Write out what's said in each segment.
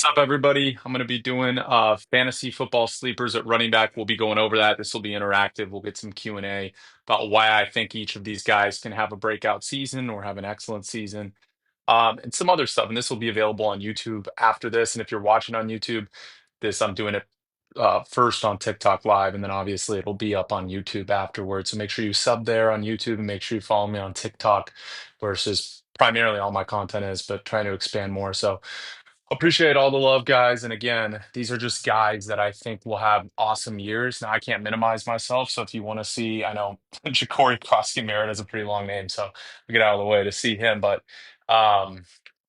What's up, everybody? I'm going to be doing fantasy football sleepers at running back. We'll be going over that. This will be interactive. We'll get some Q&A about why I think each of these guys can have a breakout season or have an excellent season, and some other stuff. And this will be available on YouTube after this. And if you're watching on YouTube, I'm doing it first on TikTok Live, and then obviously it'll be up on YouTube afterwards. So make sure you sub there on YouTube and make sure you follow me on TikTok, versus primarily all my content is, but trying to expand more. So appreciate all the love, guys. And again, these are just guys that I think will have awesome years. Now, I can't minimize myself. So if you want to see, I know Ja'Cory Croskey Merritt is a pretty long name, so we get out of the way to see him. But um,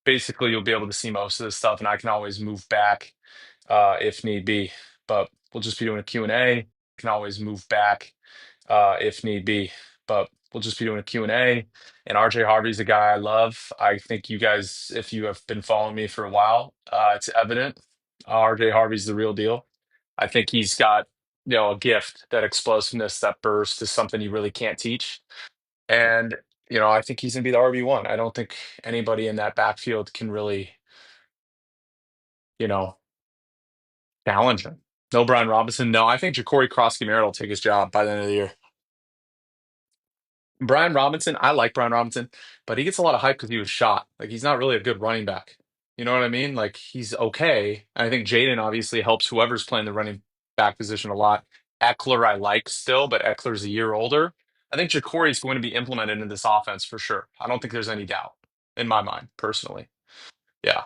basically, you'll be able to see most of this stuff, and I can always move back if need be. But we'll just be doing a Q&A. Can always move back if need be. But we'll just be doing a Q&A. And RJ Harvey's a guy I love. I think you guys, if you have been following me for a while, it's evident. RJ Harvey's the real deal. I think he's got, a gift. That explosiveness, that burst is something you really can't teach. And, I think he's going to be the RB1. I don't think anybody in that backfield can really, you know, challenge him. No Brian Robinson. No, I think Ja'Cory Croskey Merritt will take his job by the end of the year. Brian Robinson, I like Brian Robinson, but he gets a lot of hype because he was shot. Like, he's not really a good running back. You know what I mean? Like, he's okay. I think Jaden obviously helps whoever's playing the running back position a lot. Eckler I like still, but Eckler's a year older. I think Ja'Cory is going to be implemented in this offense for sure. I don't think there's any doubt in my mind, personally. Yeah.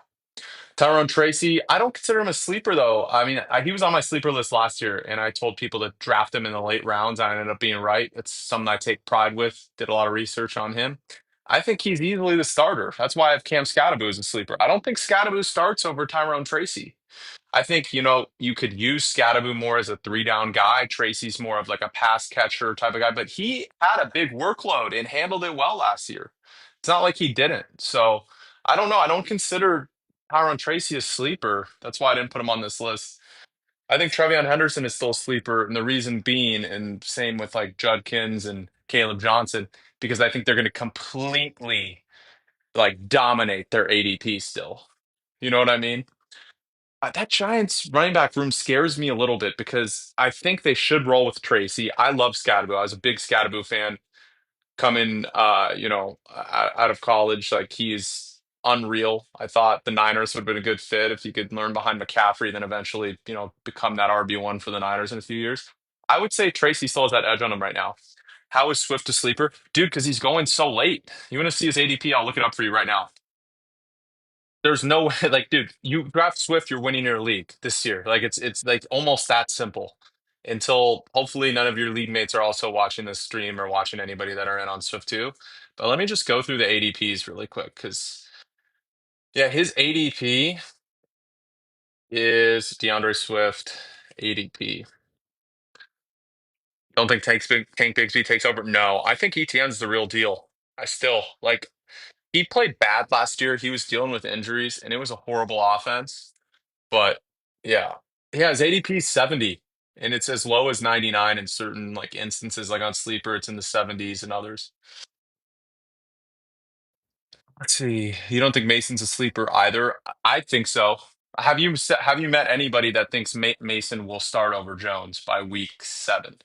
Tyrone Tracy, I don't consider him a sleeper though. I mean, he was on my sleeper list last year, and I told people to draft him in the late rounds. I ended up being right. It's something I take pride with. Did a lot of research on him. I think he's easily the starter. That's why I have Cam Scattaboo as a sleeper. I don't think Scattaboo starts over Tyrone Tracy. I think, you could use Scattaboo more as a three down guy. Tracy's more of like a pass catcher type of guy, but he had a big workload and handled it well last year. It's not like he didn't. So I don't know. I don't consider Tyrone Tracy a sleeper. That's why I didn't put him on this list. I think Trevion Henderson is still a sleeper, and the reason being, and same with like Judkins and Caleb Johnson, because I think they're going to completely like dominate their ADP still. You know what I mean? That Giants running back room scares me a little bit because I think they should roll with Tracy. I love Scattaboo. I was a big Scattaboo fan coming, out of college. Like, he's unreal. I thought the Niners would have been a good fit if he could learn behind McCaffrey, then eventually, become that RB1 for the Niners in a few years. I would say Tracy still has that edge on him right now. How is Swift a sleeper? Dude, because he's going so late. You want to see his ADP? I'll look it up for you right now. There's no way, like, dude, you draft Swift, you're winning your league this year. Like, it's like almost that simple. Until hopefully none of your league mates are also watching this stream or watching anybody that are in on Swift too. But let me just go through the ADPs really quick because yeah, his ADP is DeAndre Swift ADP. Don't think Tank Bigsby takes over. No, I think ETN's the real deal. I still like he played bad last year. He was dealing with injuries and it was a horrible offense. But yeah, yeah, his ADP is 70, and it's as low as 99 in certain like instances, like on Sleeper, it's in the 70s and others. Let's see. You don't think Mason's a sleeper either? I think so. Have you met anybody that thinks Mason will start over Jones by week 7?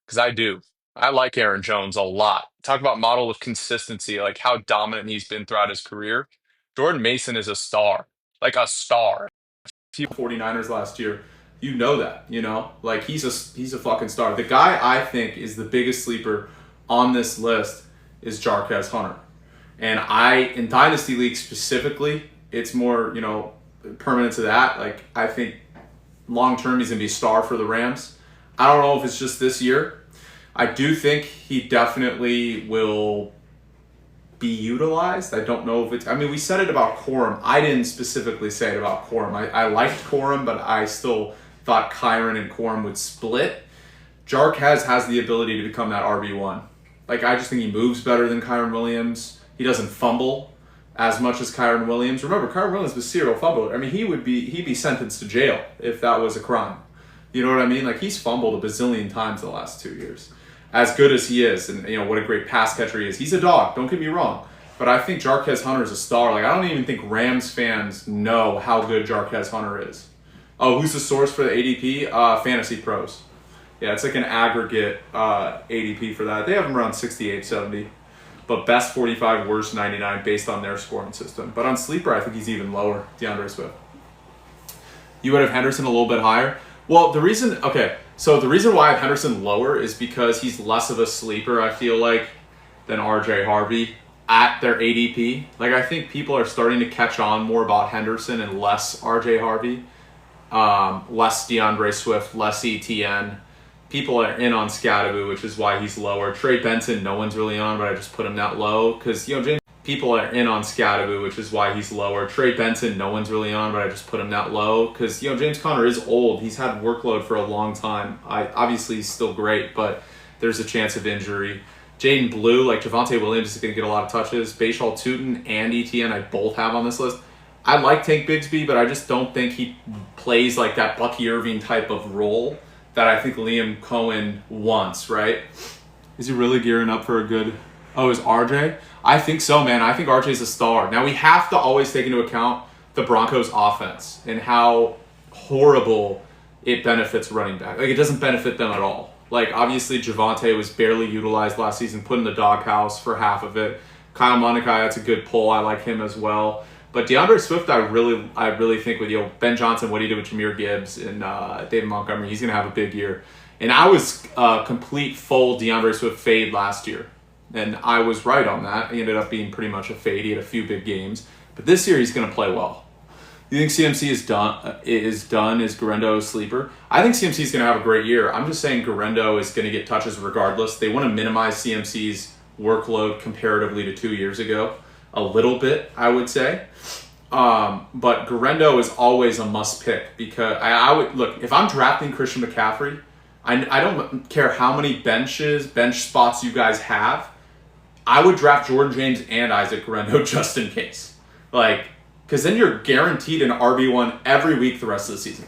Because I do. I like Aaron Jones a lot. Talk about model of consistency, like how dominant he's been throughout his career. Jordan Mason is a star, like a star. Few 49ers last year. You know that, Like, he's a fucking star. The guy I think is the biggest sleeper on this list is Jarquez Hunter. And in Dynasty League specifically, it's more, permanent to that. Like, I think long term he's gonna be a star for the Rams. I don't know if it's just this year. I do think he definitely will be utilized. I don't know if it's. I mean, we said it about Corum. I didn't specifically say it about Corum. I liked Corum, but I still thought Kyron and Corum would split. Jarquez has the ability to become that RB1. Like, I just think he moves better than Kyron Williams. He doesn't fumble as much as Kyron Williams. Remember, Kyron Williams was serial fumbler. I mean, he'd be sentenced to jail if that was a crime. You know what I mean? Like, he's fumbled a bazillion times the last 2 years. As good as he is, and what a great pass catcher he is. He's a dog, don't get me wrong. but I think Jarquez Hunter is a star. Like, I don't even think Rams fans know how good Jarquez Hunter is. Oh, who's the source for the ADP? Fantasy Pros. Yeah, it's like an aggregate ADP for that. They have him around 68, 70. But best 45, worst 99 based on their scoring system. But on Sleeper, I think he's even lower, DeAndre Swift. You would have Henderson a little bit higher. Well, the reason why I have Henderson lower is because he's less of a sleeper, I feel like, than RJ Harvey at their ADP. Like, I think people are starting to catch on more about Henderson and less RJ Harvey, less DeAndre Swift, less ETN. People are in on Scadaboo, which is why he's lower. Trey Benson, no one's really on, but I just put him that low because, people are in on Scadaboo, which is why he's lower. Trey Benson, no one's really on, but I just put him that low because, James Conner is old. He's had workload for a long time. Obviously, he's still great, but there's a chance of injury. Jaden Blue, like Javonte Williams, is going to get a lot of touches. Bashal Tutin and ETN, I both have on this list. I like Tank Bigsby, but I just don't think he plays like that Bucky Irving type of role that I think Liam Cohen wants, right? Is he really gearing up for a good... Oh, is RJ? I think so, man. I think RJ's a star. Now, we have to always take into account the Broncos' offense and how horrible it benefits running back. Like, it doesn't benefit them at all. Like, obviously, Javonte was barely utilized last season, put in the doghouse for half of it. Kyle Monakai, that's a good pull. I like him as well. But DeAndre Swift, I really think with Ben Johnson, what he did with Jahmyr Gibbs and David Montgomery, he's going to have a big year. And I was complete full DeAndre Swift fade last year. And I was right on that. He ended up being pretty much a fade. He had a few big games. But this year, he's going to play well. You think CMC is done? Is Garendo a sleeper? I think CMC is going to have a great year. I'm just saying Garendo is going to get touches regardless. They want to minimize CMC's workload comparatively to 2 years ago. A little bit, I would say. But Garendo is always a must pick because I would look, if I'm drafting Christian McCaffrey, I don't care how many bench spots you guys have. I would draft Jordan James and Isaac Garendo just in case. Like, because then you're guaranteed an RB1 every week the rest of the season.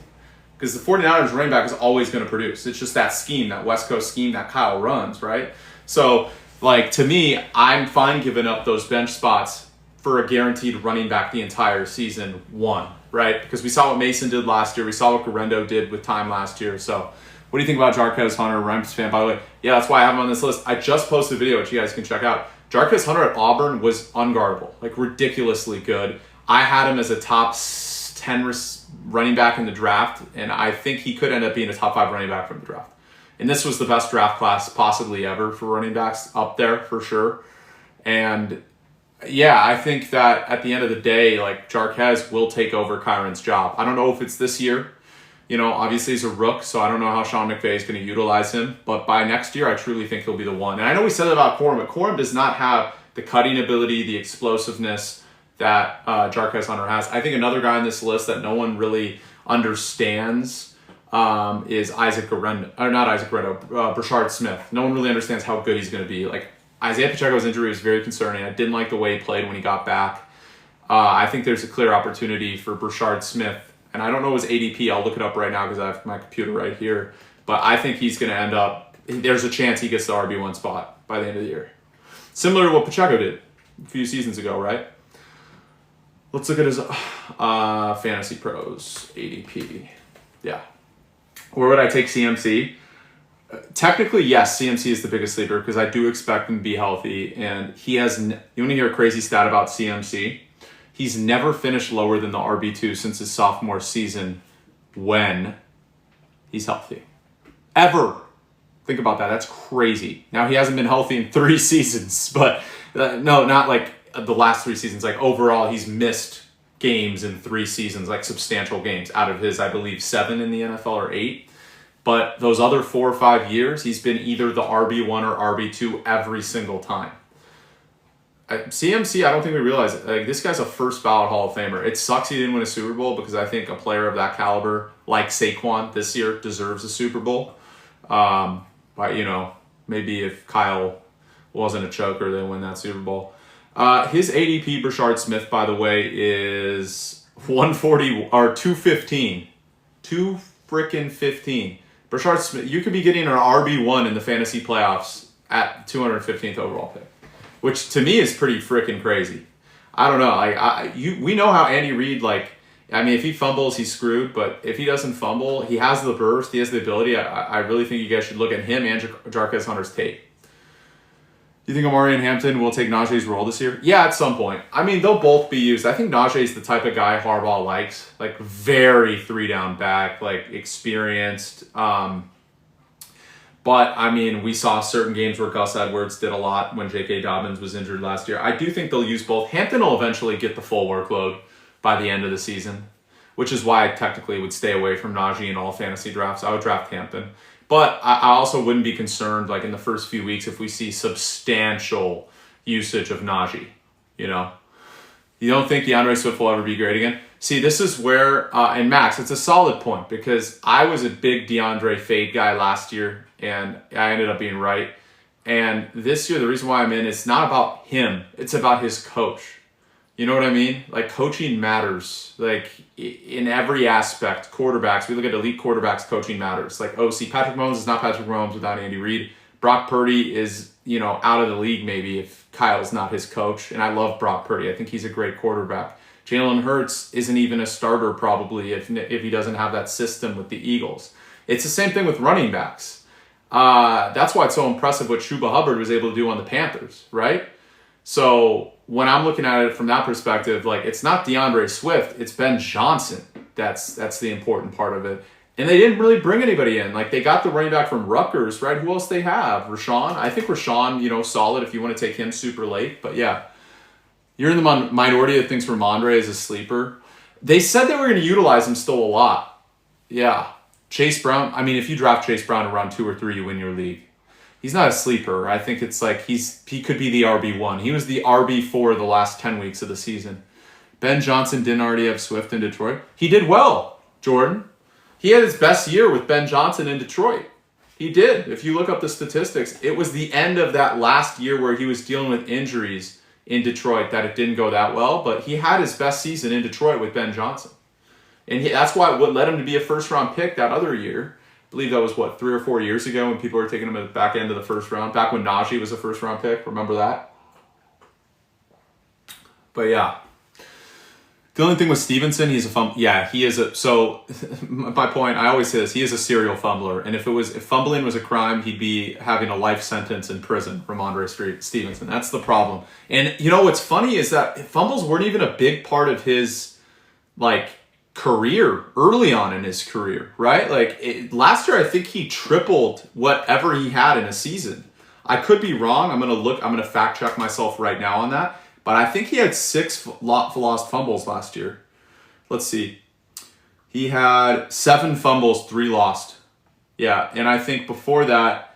Because the 49ers running back is always going to produce. It's just that scheme, that West Coast scheme that Kyle runs, right? So, like, to me, I'm fine giving up those bench spots for a guaranteed running back the entire season one, right? Because we saw what Mason did last year. We saw what Garendo did with time last year. So, what do you think about Jarquez Hunter, Rams fan? By the way, yeah, that's why I have him on this list. I just posted a video, which you guys can check out. Jarquez Hunter at Auburn was unguardable, like ridiculously good. I had him as a top 10 running back in the draft, and I think he could end up being a top 5 running back from the draft. And this was the best draft class possibly ever for running backs, up there for sure. And yeah, I think that at the end of the day, like, Jarquez will take over Kyron's job. I don't know if it's this year. Obviously he's a rook, so I don't know how Sean McVay is going to utilize him. But by next year, I truly think he'll be the one. And I know we said that about Corum, but Corum does not have the cutting ability, the explosiveness that Jarquez Hunter has. I think another guy on this list that no one really understands is Brashard Smith. No one really understands how good he's going to be. Like, Isaiah Pacheco's injury was very concerning. I didn't like the way he played when he got back. I think there's a clear opportunity for Brashard Smith. And I don't know his ADP. I'll look it up right now because I have my computer right here. But I think he's going to end up, there's a chance he gets the RB1 spot by the end of the year. Similar to what Pacheco did a few seasons ago, right? Let's look at his Fantasy Pros ADP. Yeah. Where would I take CMC? Technically, yes, CMC is the biggest sleeper because I do expect him to be healthy. And he has, you want to hear a crazy stat about CMC? He's never finished lower than the RB2 since his sophomore season when he's healthy. Ever. Think about that. That's crazy. Now, he hasn't been healthy in 3 seasons, but no, not like the last 3 seasons. Like, overall, he's missed games in 3 seasons, like substantial games out of his, I believe, 7 in the NFL or 8. But those other 4 or 5 years, he's been either the RB1 or RB2 every single time. CMC, I don't think we realize it. Like, this guy's a first ballot Hall of Famer. It sucks he didn't win a Super Bowl because I think a player of that caliber, like Saquon this year, deserves a Super Bowl. But, maybe if Kyle wasn't a choker, they win that Super Bowl. His ADP, Brashard Smith, by the way, is 140 or 215. 2-15. Brashard Smith, you could be getting an RB1 in the fantasy playoffs at 215th overall pick. which to me is pretty freaking crazy. I don't know. Like we know how Andy Reid, like, I mean, if he fumbles, he's screwed. But if he doesn't fumble, he has the burst, he has the ability. I really think you guys should look at him and Jarquez Hunter's tape. Do you think Amari and Hampton will take Najee's role this year? Yeah, at some point. I mean, they'll both be used. I think Najee's the type of guy Harbaugh likes, like very 3-down back, like experienced. But, I mean, we saw certain games where Gus Edwards did a lot when J.K. Dobbins was injured last year. I do think they'll use both. Hampton will eventually get the full workload by the end of the season, which is why I technically would stay away from Najee in all fantasy drafts. I would draft Hampton. But I also wouldn't be concerned, like, in the first few weeks if we see substantial usage of Najee, you know? You don't think DeAndre Swift will ever be great again? See, this is where, and Max, it's a solid point because I was a big DeAndre fade guy last year, and I ended up being right. And this year, the reason why I'm in, it's not about him. It's about his coach. You know what I mean? Like, coaching matters. Like, in every aspect, quarterbacks, we look at elite quarterbacks, coaching matters. Like, OC, Patrick Mahomes is not Patrick Mahomes without Andy Reid. Brock Purdy is, you know, out of the league maybe if Kyle's not his coach. And I love Brock Purdy. I think he's a great quarterback. Jalen Hurts isn't even a starter probably if he doesn't have that system with the Eagles. It's the same thing with running backs. That's why it's so impressive what Chuba Hubbard was able to do on the Panthers, right? So when I'm looking at it from that perspective, like, it's not DeAndre Swift, it's Ben Johnson. That's the important part of it. And they didn't really bring anybody in. Like, they got the running back from Rutgers, right? Who else they have? Rashawn. I think Rashawn, you know, solid if you want to take him super late. But yeah, you're in the minority that thinks Ramondre is a sleeper. They said they were going to utilize him still a lot. Yeah. Chase Brown. I mean, if you draft Chase Brown in round 2 or 3, you win your league. He's not a sleeper. I think it's like he could be the RB1. He was the RB4 the last 10 weeks of the season. Ben Johnson didn't already have Swift in Detroit. He did well, Jordan. He had his best year with Ben Johnson in Detroit. He did. If you look up the statistics, it was the end of that last year where he was dealing with injuries in Detroit that it didn't go that well, but he had his best season in Detroit with Ben Johnson. And that's what led him to be a first-round pick that other year. I believe that was, 3 or 4 years ago when people were taking him at the back end of the first round, back when Najee was a first-round pick. Remember that? But yeah. The only thing with Stevenson, he's a fumble. Yeah, he is a. So, my point, I always say this: he is a serial fumbler, and if fumbling was a crime, he'd be having a life sentence in prison. Ramondre Stevenson. That's the problem. And you know what's funny is that fumbles weren't even a big part of his, like, career early on in his career, right? Like last year, I think he tripled whatever he had in a season. I could be wrong. I'm gonna fact check myself right now on that. But I think he had 6 lost fumbles last year. Let's see. He had 7 fumbles, 3 lost. Yeah, and I think before that,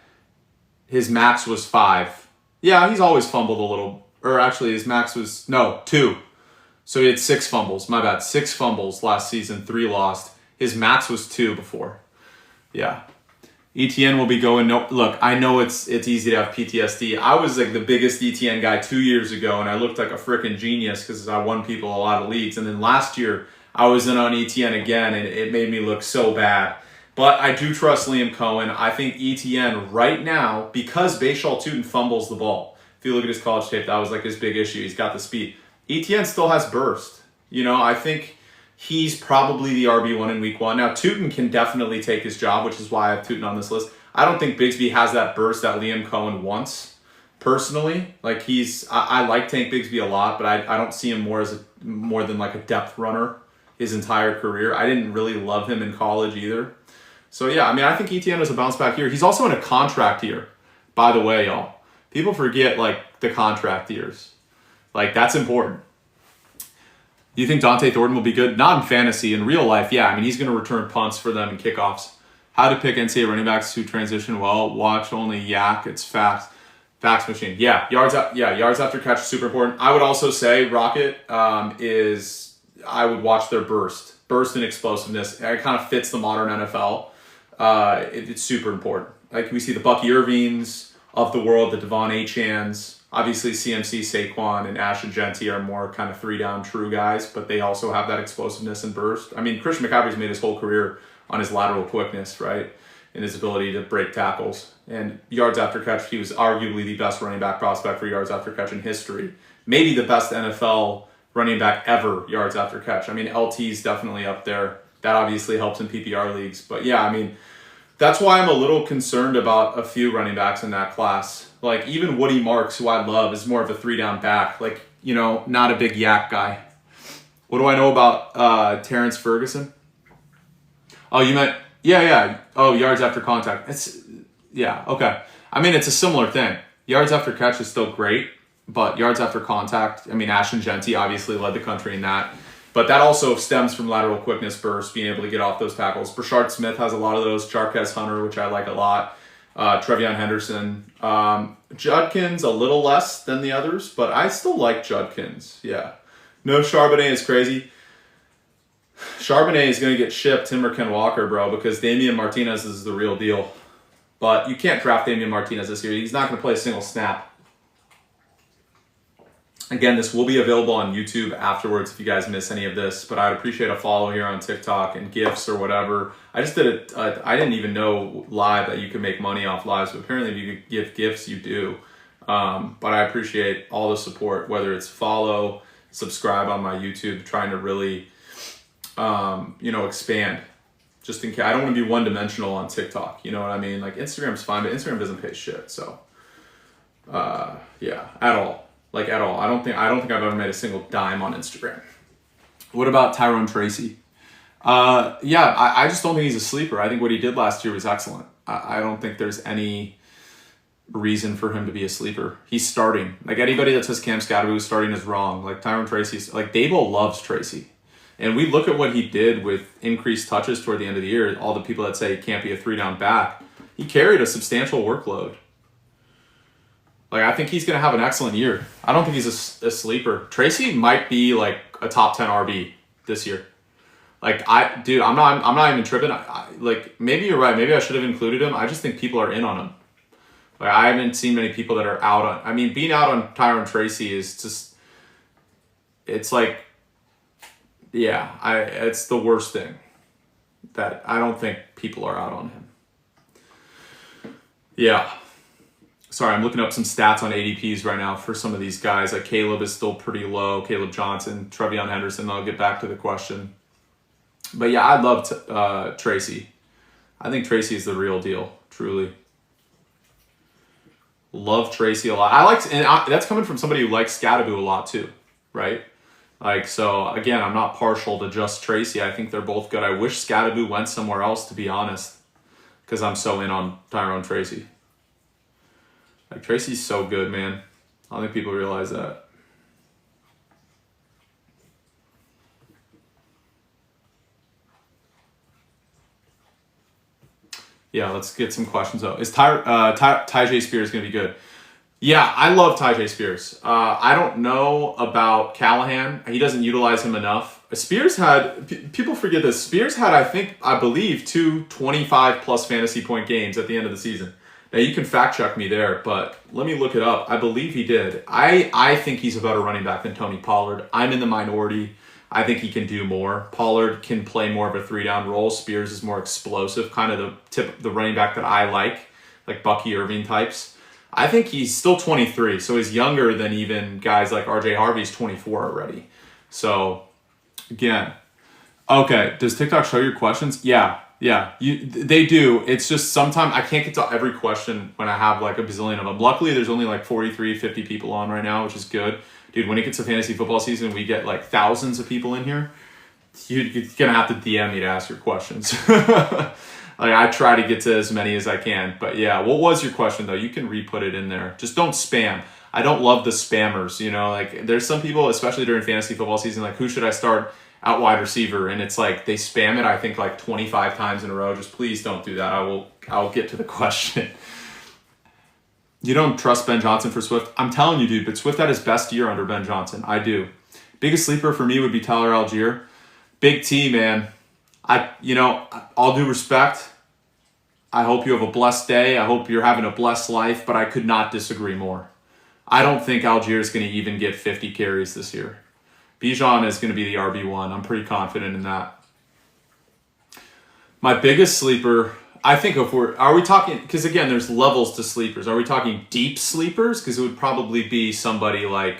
his max was 5. Yeah, he's always fumbled a little. Or actually, his max was, 2. So he had 6 fumbles. My bad. 6 fumbles last season, 3 lost. His max was 2 before. Yeah. ETN will be going. No, look, I know it's easy to have PTSD. I was like the biggest ETN guy 2 years ago, and I looked like a freaking genius because I won people a lot of leagues. And then last year, I was in on ETN again, and it made me look so bad. But I do trust Liam Cohen. I think ETN right now, because Bashal Tutin fumbles the ball. If you look at his college tape, that was like his big issue. He's got the speed. ETN still has burst. You know, I think he's probably the RB1 in week 1. Now, Tutin can definitely take his job, which is why I have Tutin on this list. I don't think Bigsby has that burst that Liam Cohen wants, personally. Like, I like Tank Bigsby a lot, but I don't see him more than like a depth runner his entire career. I didn't really love him in college either. So, yeah, I mean, I think ETN is a bounce back year. He's also in a contract year, by the way, y'all. People forget, like, the contract years. Like, that's important. Do you think Dante Thornton will be good? Not in fantasy. In real life, yeah. I mean, he's going to return punts for them and kickoffs. How to pick NCAA running backs who transition well. Watch only Yak. It's facts. Facts machine. Yeah, yards after catch is super important. I would also say Rocket I would watch their burst and explosiveness. It kind of fits the modern NFL. It's super important. Like, we see the Bucky Irvings of the world, the Devon Achans. Obviously, CMC, Saquon, and Ash and Genty are more kind of 3-down true guys, but they also have that explosiveness and burst. I mean, Christian McCaffrey's made his whole career on his lateral quickness, right? in his ability to break tackles. And yards after catch, he was arguably the best running back prospect for yards after catch in history. Maybe the best NFL running back ever yards after catch. I mean, LT's definitely up there. That obviously helps in PPR leagues. But yeah, I mean, that's why I'm a little concerned about a few running backs in that class. Like even Woody Marks, who I love, is more of a 3-down back. Like, you know, not a big yak guy. What do I know about Terrence Ferguson? Oh, you meant, yeah. Oh, yards after contact. Yeah, okay. I mean, it's a similar thing. Yards after catch is still great, but yards after contact, I mean, Ashton Genty obviously led the country in that. But that also stems from lateral quickness burst, being able to get off those tackles. Brashard Smith has a lot of those. Jarquez Hunter, which I like a lot. Trevion Henderson. Judkins, a little less than the others, but I still like Judkins. Yeah. No, Charbonnet is crazy. Charbonnet is going to get shipped him or Ken Walker, bro, because Damian Martinez is the real deal. But you can't draft Damian Martinez this year. He's not going to play a single snap. Again, this will be available on YouTube afterwards if you guys miss any of this, but I'd appreciate a follow here on TikTok and GIFs or whatever. I just did it. I didn't even know live that you could make money off lives, but apparently if you could give GIFs, you do. But I appreciate all the support, whether it's follow, subscribe on my YouTube, trying to really, expand. Just in case. I don't want to be one-dimensional on TikTok. You know what I mean? Like Instagram's fine, but Instagram doesn't pay shit. So, yeah, at all. Like at all. I don't think I've ever made a single dime on Instagram. What about Tyrone Tracy? I just don't think he's a sleeper. I think what he did last year was excellent. I don't think there's any reason for him to be a sleeper. He's starting. Like anybody that says Cam Scatteroo is starting is wrong. Like Tyrone Tracy's, like Dable loves Tracy. And we look at what he did with increased touches toward the end of the year. All the people that say he can't be a 3-down back, he carried a substantial workload. Like, I think he's going to have an excellent year. I don't think he's a sleeper. Tracy might be like a top 10 RB this year. Like, I'm not even tripping. Like, maybe you're right. Maybe I should have included him. I just think people are in on him. Like, I haven't seen many people that are out on. I mean, being out on Tyrone Tracy is just. It's like, yeah, it's the worst thing. That I don't think people are out on him. Yeah. Sorry, I'm looking up some stats on ADPs right now for some of these guys. Like Caleb is still pretty low. Caleb Johnson, Trevion Henderson. I'll get back to the question. But yeah, I love Tracy. I think Tracy is the real deal, truly. Love Tracy a lot. That's coming from somebody who likes Scatteroo a lot too, right? Like, so again, I'm not partial to just Tracy. I think they're both good. I wish Scatteroo went somewhere else, to be honest, because I'm so in on Tyrone Tracy. Like, Tracy's so good, man. I don't think people realize that. Yeah, let's get some questions out. Is Tyjae Spears going to be good? Yeah, I love Tyjae Spears. I don't know about Callahan. He doesn't utilize him enough. Spears had, people forget this, Spears had, I believe, 2 25-plus fantasy point games at the end of the season. Now, you can fact check me there, but let me look it up. I believe he did. I think he's a better running back than Tony Pollard. I'm in the minority. I think he can do more. Pollard can play more of a 3-down role. Spears is more explosive, kind of the running back that I like Bucky Irving types. I think he's still 23, so he's younger than even guys like RJ Harvey's 24 already. So, again, okay, does TikTok show your questions? Yeah, they do. It's just sometimes I can't get to every question when I have like a bazillion of them. Luckily, there's only like 43, 50 people on right now, which is good. Dude, when it gets to fantasy football season, we get like thousands of people in here. You're going to have to DM me to ask your questions. Like, I try to get to as many as I can. But yeah, what was your question though? You can re-put it in there. Just don't spam. I don't love the spammers, like there's some people, especially during fantasy football season, like who should I start out wide receiver? And it's like they spam it, I think like 25 times in a row. Just please don't do that. I'll get to the question. You don't trust Ben Johnson for Swift? I'm telling you, dude, but Swift had his best year under Ben Johnson. I do. Biggest sleeper for me would be Tyler Algier. Big T, man. All due respect, I hope you have a blessed day. I hope you're having a blessed life, but I could not disagree more. I don't think Algier is going to even get 50 carries this year. Bijan is going to be the RB1. I'm pretty confident in that. My biggest sleeper, I think are we talking, because again, there's levels to sleepers. Are we talking deep sleepers? Because it would probably be somebody like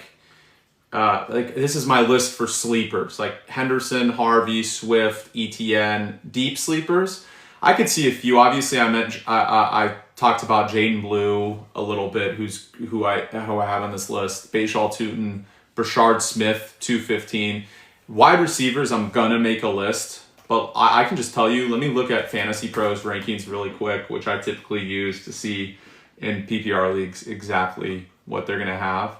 this is my list for sleepers, like Henderson, Harvey, Swift, ETN, deep sleepers. I could see a few. Obviously, I talked about Jaden Blue a little bit, who I have on this list. Bayshall Tootin, Brashard Smith, 215. Wide receivers, I'm gonna make a list, but I can just tell you. Let me look at Fantasy Pros rankings really quick, which I typically use to see in PPR leagues exactly what they're gonna have.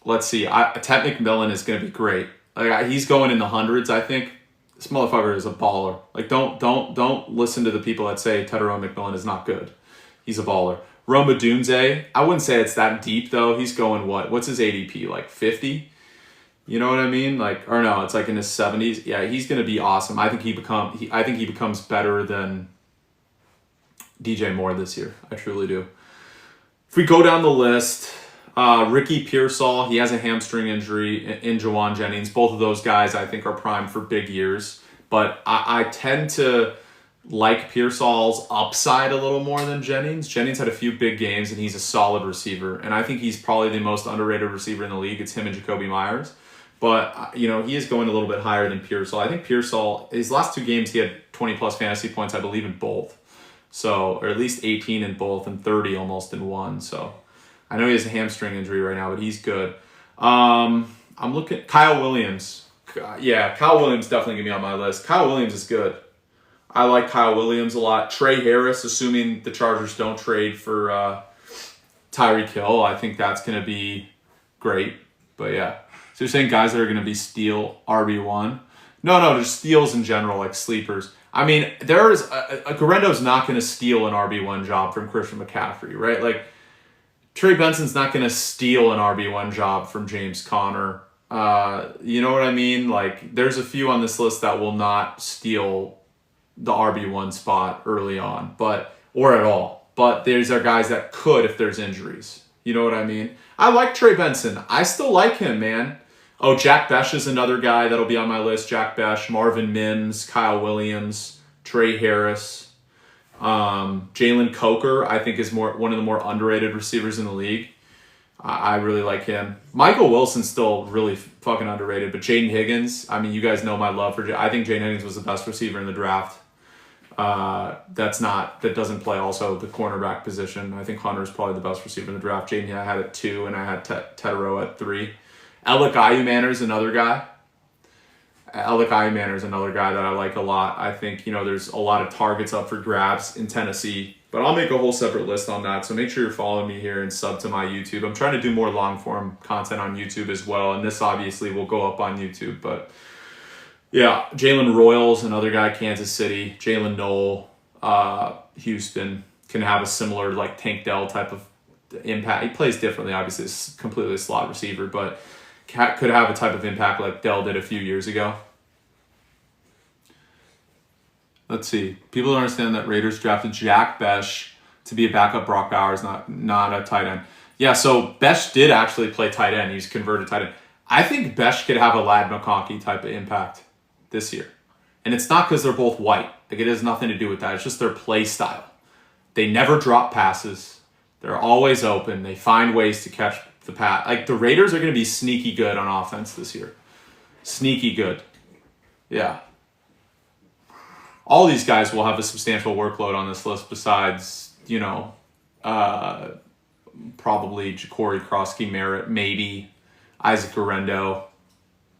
Let's see. Ted McMillan is going to be great. Like he's going in the hundreds. I think this motherfucker is a baller. Like don't listen to the people that say Tedero McMillan is not good. He's a baller. Roma Dunze. I wouldn't say it's that deep though. He's going what's his ADP, like 50? You know what I mean? Like, or no, it's like in his 70s. Yeah, he's going to be awesome. I think he becomes better than DJ Moore this year. I truly do. If we go down the list. Ricky Pearsall, he has a hamstring injury in Jawan Jennings. Both of those guys, I think, are primed for big years. But I tend to like Pearsall's upside a little more than Jennings. Jennings had a few big games, and he's a solid receiver. And I think he's probably the most underrated receiver in the league. It's him and Jacoby Myers. But, he is going a little bit higher than Pearsall. I think Pearsall, his last 2 games, he had 20-plus fantasy points, I believe, in both. So, or at least 18 in both and 30 almost in one. So, I know he has a hamstring injury right now, but he's good. I'm looking at Kyle Williams. Yeah, Kyle Williams definitely going to be on my list. Kyle Williams is good. I like Kyle Williams a lot. Trey Harris, assuming the Chargers don't trade for Tyreek Hill, I think that's going to be great. But yeah. So you're saying guys that are going to be steal RB1? No, just steals in general, like sleepers. I mean, Garendo's not going to steal an RB1 job from Christian McCaffrey, right? Like, Trey Benson's not going to steal an RB1 job from James Conner. You know what I mean? Like, there's a few on this list that will not steal the RB1 spot early on, or at all. But these are guys that could if there's injuries. You know what I mean? I like Trey Benson. I still like him, man. Oh, Jack Besh is another guy that'll be on my list. Jack Besh, Marvin Mims, Kyle Williams, Trey Harris. Jalen Coker, I think, is one of the more underrated receivers in the league. I really like him. Michael Wilson's still really fucking underrated, but Jaden Higgins, I mean, you guys know my love for I think Jaden Higgins was the best receiver in the draft. That doesn't play also the cornerback position. I think Hunter's probably the best receiver in the draft. Jaden I had at 2, and I had Tedero at 3. Alec Ayumanner is another guy. Alec Ayumanner is another guy that I like a lot. I think, there's a lot of targets up for grabs in Tennessee, but I'll make a whole separate list on that. So make sure you're following me here and sub to my YouTube. I'm trying to do more long form content on YouTube as well. And this obviously will go up on YouTube, but yeah, Jalen Royals, another guy, Kansas City. Jalen Noel, Houston, can have a similar like Tank Dell type of impact. He plays differently. Obviously, it's completely a slot receiver, but could have a type of impact like Dell did a few years ago. Let's see. People don't understand that Raiders drafted Jack Besh to be a backup. Brock Bowers, not a tight end. Yeah, so Besh did actually play tight end. He's converted tight end. I think Besh could have a Lad McConkey type of impact this year. And it's not because they're both white. Like, it has nothing to do with that. It's just their play style. They never drop passes. They're always open. They find ways to catch the pass. Like, the Raiders are going to be sneaky good on offense this year. Sneaky good. Yeah. All these guys will have a substantial workload on this list besides, probably Ja'Cory Krosky Merritt, maybe Isaac Garendo,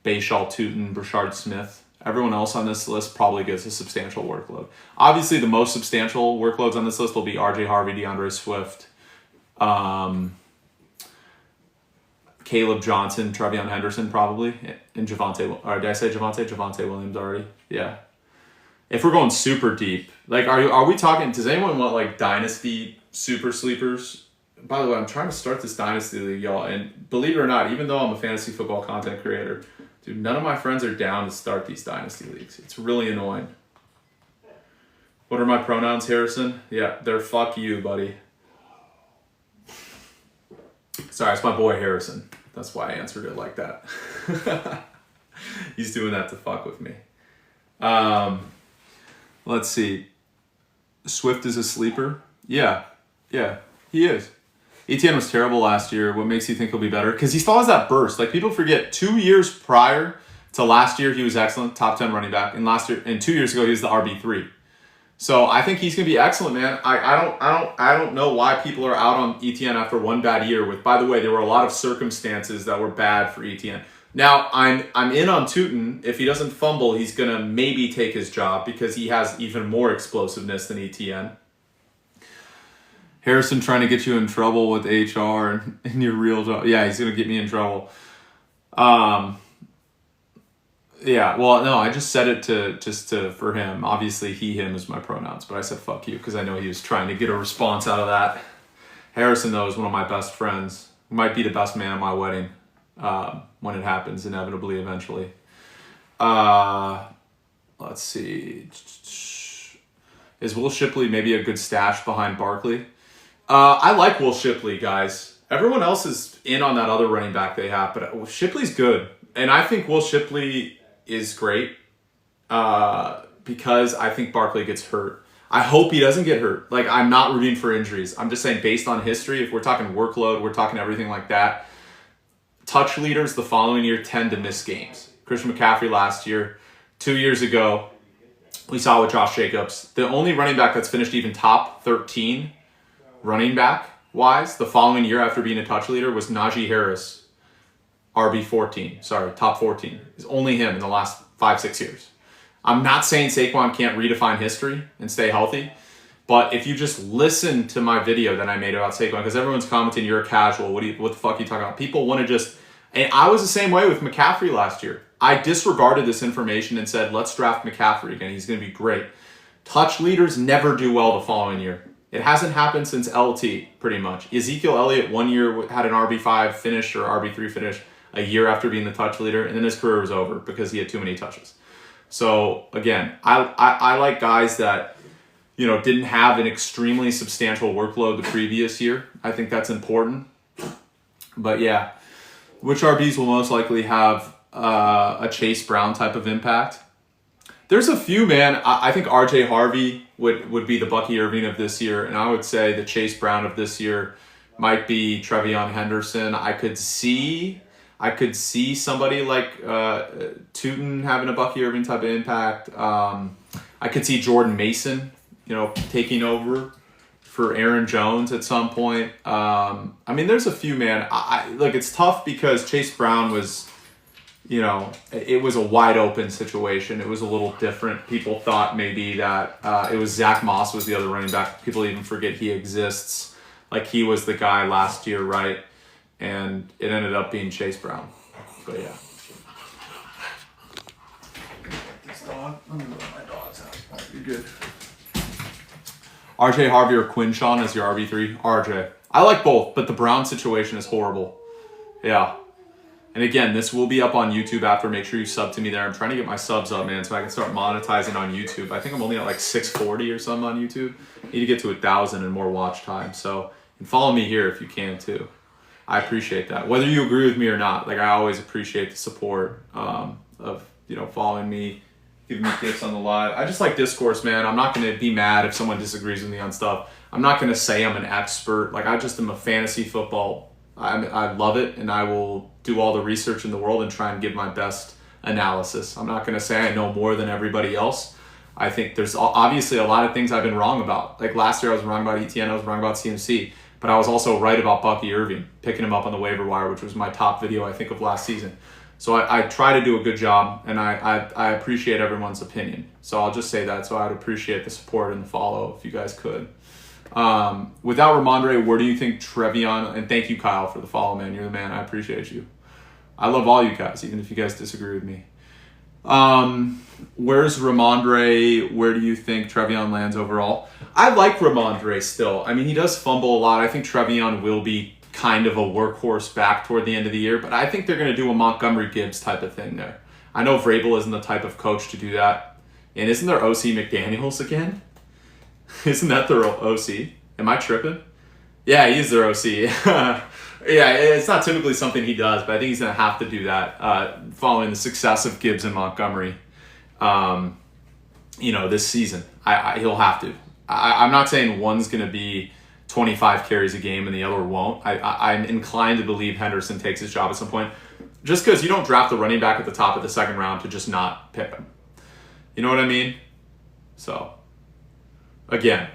Bayshall Tootin, Brashard Smith. Everyone else on this list probably gets a substantial workload. Obviously, the most substantial workloads on this list will be RJ Harvey, DeAndre Swift, Caleb Johnson, Trevion Henderson probably, and Javonte. Or did I say Javonte? Javonte Williams already. Yeah. If we're going super deep, like, are we talking? Does anyone want like Dynasty super sleepers? By the way, I'm trying to start this Dynasty league, y'all, and believe it or not, even though I'm a fantasy football content creator, dude, none of my friends are down to start these Dynasty leagues. It's really annoying. What are my pronouns, Harrison? Yeah, they're fuck you, buddy. Sorry, it's my boy Harrison. That's why I answered it like that. He's doing that to fuck with me. Let's see. Swift is a sleeper. Yeah, yeah, he is. Etienne was terrible last year. What makes you think he'll be better? Because he still has that burst. Like people forget, 2 years prior to last year, he was excellent, top 10 running back. And 2 years ago, he was the RB3. So I think he's gonna be excellent, man. I don't know why people are out on Etienne after one bad year. With, by the way, there were a lot of circumstances that were bad for Etienne. Now I'm in on Tootin. If he doesn't fumble, he's gonna maybe take his job because he has even more explosiveness than Etienne. Harrison trying to get you in trouble with HR and your real job. Yeah, he's gonna get me in trouble. Yeah, well, no, I just said it for him. Obviously, he, him is my pronouns, but I said fuck you because I know he was trying to get a response out of that. Harrison, though, is one of my best friends. Might be the best man at my wedding when it happens, inevitably, eventually. Let's see. Is Will Shipley maybe a good stash behind Barkley? I like Will Shipley, guys. Everyone else is in on that other running back they have, but Shipley's good. And I think Will Shipley is great because I think Barkley gets hurt. I hope he doesn't get hurt. Like, I'm not rooting for injuries. I'm just saying based on history, if we're talking workload, we're talking everything like that, touch leaders the following year tend to miss games. Christian McCaffrey last year. 2 years ago, we saw with Josh Jacobs. The only running back that's finished even top 13 running back wise the following year after being a touch leader was Najee Harris. Top 14. It's only him in the last 5-6 years. I'm not saying Saquon can't redefine history and stay healthy, but if you just listen to my video that I made about Saquon, because everyone's commenting, you're a casual, what the fuck are you talking about? People want to just, and I was the same way with McCaffrey last year. I disregarded this information and said, let's draft McCaffrey again. He's going to be great. Touch leaders never do well the following year. It hasn't happened since LT, pretty much. Ezekiel Elliott 1 year had an RB5 finish or RB3 finish a year after being the touch leader, and then his career was over because he had too many touches. So again, I like guys that, didn't have an extremely substantial workload the previous year. I think that's important. But yeah, which RBs will most likely have a Chase Brown type of impact? There's a few, man. I think RJ Harvey would be the Bucky Irving of this year, and I would say the Chase Brown of this year might be Trevion Henderson. I could see somebody like Tootin having a Bucky Irving type of impact. I could see Jordan Mason, taking over for Aaron Jones at some point. There's a few, man. It's tough because Chase Brown was, it was a wide open situation. It was a little different. People thought maybe that it was Zach Moss was the other running back. People even forget he exists. Like he was the guy last year, right? And it ended up being Chase Brown. But yeah. Let me let my dogs out. You're good. RJ Harvey or Quinshawn as your RB3? RJ. I like both, but the Brown situation is horrible. Yeah. And again, this will be up on YouTube after. Make sure you sub to me there. I'm trying to get my subs up, man, so I can start monetizing on YouTube. I think I'm only at like 640 or something on YouTube. Need to get to 1,000 and more watch time. So, and follow me here if you can too. I appreciate that. Whether you agree with me or not, I always appreciate the support of, following me, giving me gifts on the live. I just like discourse, man. I'm not going to be mad if someone disagrees with me on stuff. I'm not going to say I'm an expert. I just am a fantasy football. I love it, and I will do all the research in the world and try and give my best analysis. I'm not going to say I know more than everybody else. I think there's obviously a lot of things I've been wrong about. Like last year I was wrong about ETN, I was wrong about CMC. But I was also right about Bucky Irving, picking him up on the waiver wire, which was my top video, I think, of last season. So I try to do a good job, and I appreciate everyone's opinion. So I'll just say that. So I'd appreciate the support and the follow if you guys could. Without Ramondre, where do you think Trevion, and thank you, Kyle, for the follow, man. You're the man. I appreciate you. I love all you guys, even if you guys disagree with me. Where's Ramondre? Where do you think Trevion lands overall? I like Ramondre still. He does fumble a lot. I think Trevion will be kind of a workhorse back toward the end of the year, but I think they're going to do a Montgomery Gibbs type of thing there. I know Vrabel isn't the type of coach to do that. And isn't there OC McDaniels again? Isn't that their OC? Am I tripping? Yeah, he's their OC. Yeah, it's not typically something he does, but I think he's going to have to do that following the success of Gibbs and Montgomery, this season. He'll have to. I'm not saying one's going to be 25 carries a game and the other won't. I'm inclined to believe Henderson takes his job at some point. Just because you don't draft the running back at the top of the second round to just not pick him. You know what I mean? So, again,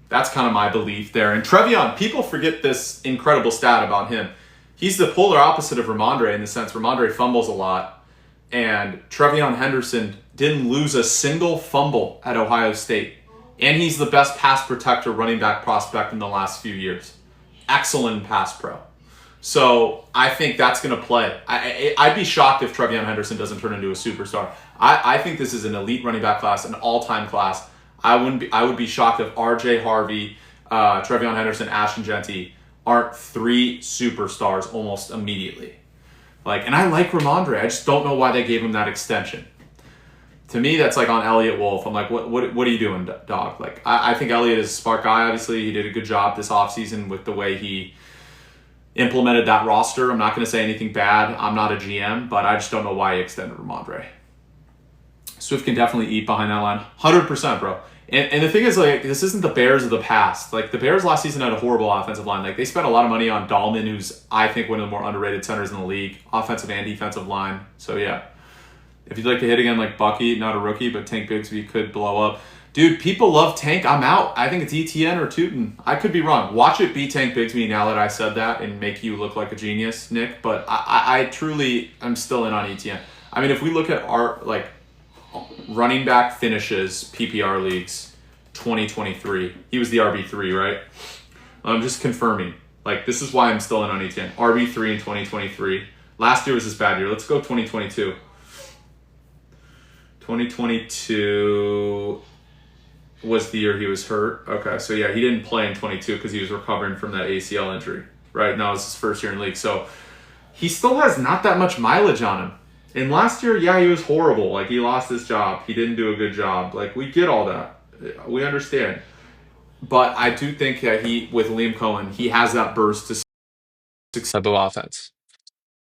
that's kind of my belief there. And Trevion, people forget this incredible stat about him. He's the polar opposite of Ramondre in the sense Ramondre fumbles a lot, and Trevion Henderson didn't lose a single fumble at Ohio State. And he's the best pass protector running back prospect in the last few years. Excellent pass pro. So I think that's going to play. I'd be shocked if Trevion Henderson doesn't turn into a superstar. I think this is an elite running back class, an all-time class. I would be shocked if R.J. Harvey, Trevion Henderson, Ashton Genty aren't three superstars almost immediately. Like, and I like Ramondre. I just don't know why they gave him that extension. To me, that's like on Elliott Wolf. I'm like, what are you doing, dog? Like, I think Elliott is a smart guy. Obviously, he did a good job this offseason with the way he implemented that roster. I'm not going to say anything bad. I'm not a GM, but I just don't know why he extended Ramondre. Swift can definitely eat behind that line. 100%, bro. And the thing is, like, this isn't the Bears of the past. Like, the Bears last season had a horrible offensive line. Like, they spent a lot of money on Dahlman, who's, I think, one of the more underrated centers in the league, offensive and defensive line. So, yeah. If you'd like to hit again like Bucky, not a rookie, but Tank Bigsby could blow up. Dude, people love Tank. I'm out. I think it's ETN or Tootin. I could be wrong. Watch it be Tank Bigsby now that I said that and make you look like a genius, Nick. But I truly am still in on ETN. I mean, if we look at our like running back finishes PPR leagues 2023, he was the RB3, right? I'm just confirming. Like, this is why I'm still in on ETN. RB3 in 2023. Last year was his bad year. Let's go 2022. 2022 was the year he was hurt. Okay, so yeah, he didn't play in 22 because he was recovering from that ACL injury. Right now, it's his first year in the league. So he still has not that much mileage on him. And last year, yeah, he was horrible. Like, he lost his job. He didn't do a good job. Like, we get all that. We understand. But I do think that with Liam Cohen, he has that burst to success. Type of offense.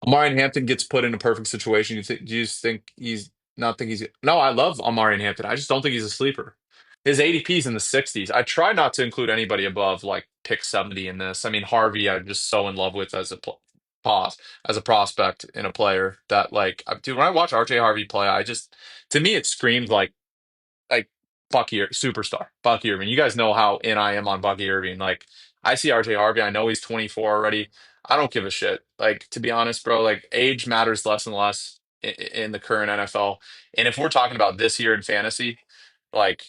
Amari Hampton gets put in a perfect situation. Do you just think he's not think he's no? I love Amari Hampton. I just don't think he's a sleeper. His ADP is in the 60s. I try not to include anybody above like pick 70 in this. I mean Harvey, I'm just so in love with as a pause as a prospect in a player that like dude. When I watch RJ Harvey play, I just to me it screams like superstar Bucky Irving. You guys know how in I am on Bucky Irving. Like I see RJ Harvey. I know he's 24 already. I don't give a shit. Like to be honest, bro. Like age matters less and less in the current NFL. And if we're talking about this year in fantasy, like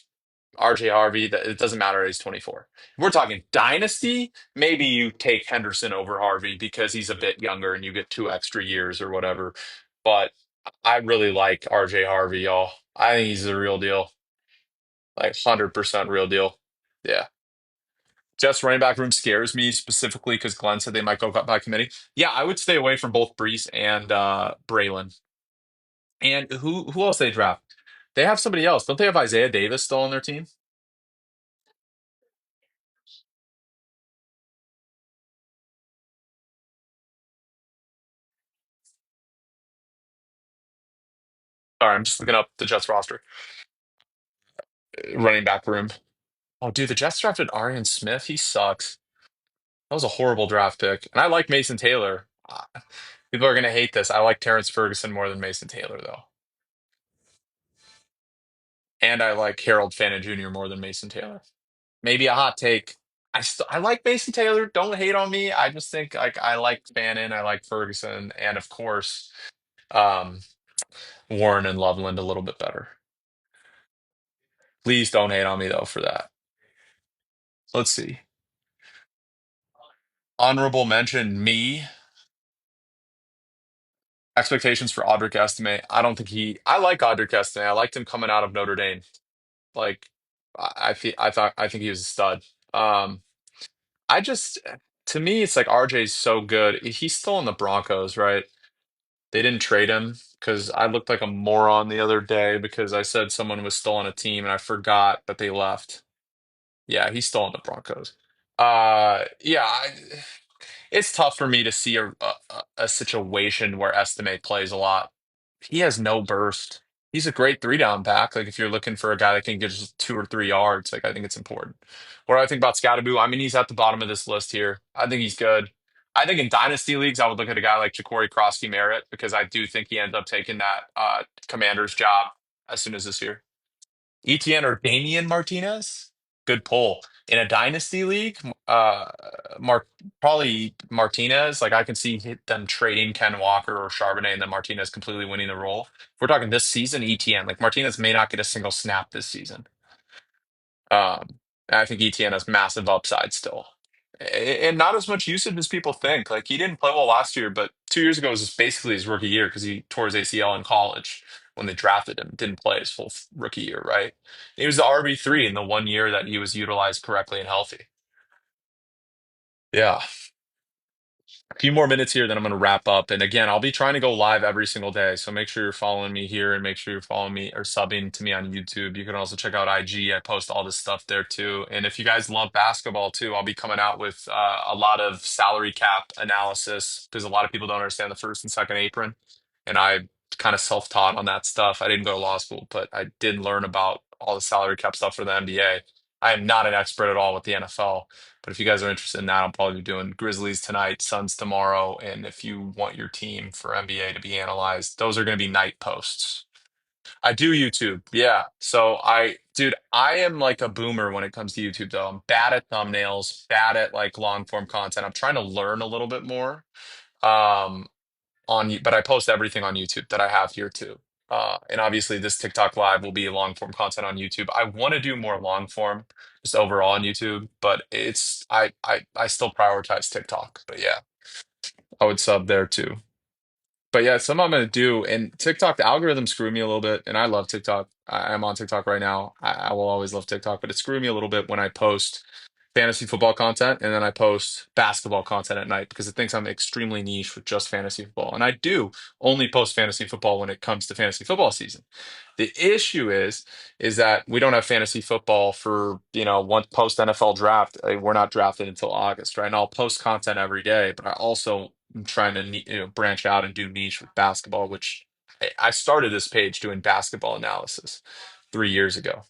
RJ Harvey, it doesn't matter. He's 24. If we're talking dynasty, maybe you take Henderson over Harvey because he's a bit younger and you get 2 extra years or whatever. But I really like RJ Harvey, y'all. I think he's the real deal. Like 100% real deal. Yeah. Jets running back room scares me specifically because Glenn said they might go by committee. Yeah, I would stay away from both Brees and Braylon. And who else they draft? They have somebody else. Don't they have Isaiah Davis still on their team? Sorry, I'm just looking up the Jets roster. Running back room. Oh, dude, the Jets drafted Arian Smith. He sucks. That was a horrible draft pick. And I like Mason Taylor. People are going to hate this. I like Terrence Ferguson more than Mason Taylor, though. And I like Harold Fannin Jr. more than Mason Taylor. Maybe a hot take. I like Mason Taylor. Don't hate on me. I just think like I like Fannin, I like Ferguson, and of course um, Warren and Loveland a little bit better. Please don't hate on me though for that. Let's see. Honorable mention me. Expectations for Audric Estime. I don't think he. I like Audric Estime. I liked him coming out of Notre Dame. Like I think he was a stud. Um, I just to me it's like RJ's so good. He's still in the Broncos, right? They didn't trade him because I looked like a moron the other day because I said someone was still on a team and I forgot that they left. Yeah, he's still on the Broncos. Yeah, it's tough for me to see a situation where Estimate plays a lot. He has no burst. He's a great three down back. Like if you're looking for a guy that can get just 2 or 3 yards, like I think it's important. What do I think about Scatterboo? I mean, he's at the bottom of this list here. I think he's good. I think in dynasty leagues, I would look at a guy like Ja'Cory Krosky Merritt because I do think he ends up taking that Commander's job as soon as this year. ETN or Damian Martinez? Good pull. In a dynasty league, Mark probably Martinez. Like I can see them trading Ken Walker or Charbonnet and then Martinez completely winning the role. If we're talking this season, ETN. Like Martinez may not get a single snap this season. And I think ETN has massive upside still. And not as much usage as people think. Like he didn't play well last year, but 2 years ago was basically his rookie year because he tore his ACL in college when they drafted him. Didn't play his full rookie year, right? He was the RB3 in the 1 year that he was utilized correctly and healthy. Yeah. A few more minutes here, then I'm going to wrap up. And again, I'll be trying to go live every single day. So make sure you're following me here and make sure you're following me or subbing to me on YouTube. You can also check out IG. I post all this stuff there too. And if you guys love basketball too, I'll be coming out with a lot of salary cap analysis because a lot of people don't understand the first and second apron. And I kind of self-taught on that stuff. I didn't go to law school, but I did learn about all the salary cap stuff for the NBA. I am not an expert at all with the NFL. But if you guys are interested in that, I'll probably be doing Grizzlies tonight, Suns tomorrow. And if you want your team for NBA to be analyzed, those are going to be night posts. I do YouTube. Yeah. So dude, I am like a boomer when it comes to YouTube, though. I'm bad at thumbnails, bad at like long form content. I'm trying to learn a little bit more. Um, but I post everything on YouTube that I have here too. And obviously this TikTok live will be long form content on YouTube. I want to do more long form just overall on YouTube, but I still prioritize TikTok. But yeah, I would sub there too. But yeah, some I'm gonna do. And TikTok, the algorithm screwed me a little bit, and I love TikTok. I'm on TikTok right now. I will always love TikTok, but it screwed me a little bit when I post fantasy football content and then I post basketball content at night because it thinks I'm extremely niche with just fantasy football. And I do only post fantasy football when it comes to fantasy football season. The issue is that we don't have fantasy football for, one post NFL draft. We're not drafted until August, right? And I'll post content every day, but I also am trying to branch out and do niche with basketball, which I started this page doing basketball analysis 3 years ago.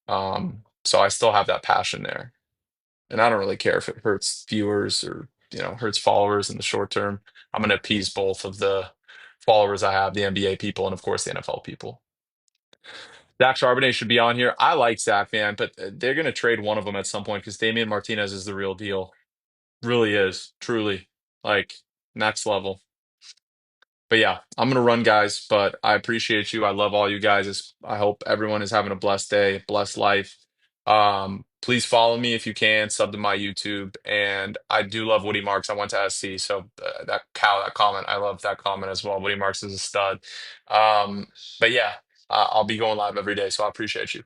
So I still have that passion there. And I don't really care if it hurts viewers or, hurts followers in the short term. I'm going to appease both of the followers I have, the NBA people and of course the NFL people. Zach Charbonnet should be on here. I like Zach, man, but they're going to trade one of them at some point because Damian Martinez is the real deal. Really is, truly, like next level. But yeah, I'm gonna run, guys. But I appreciate you. I love all you guys. I hope everyone is having a blessed day, blessed life. Please follow me if you can. Sub to my YouTube, and I do love Woody Marks. I went to SC, so that comment, I love that comment as well. Woody Marks is a stud. But yeah, I'll be going live every day, so I appreciate you.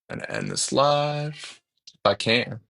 And end this live if I can.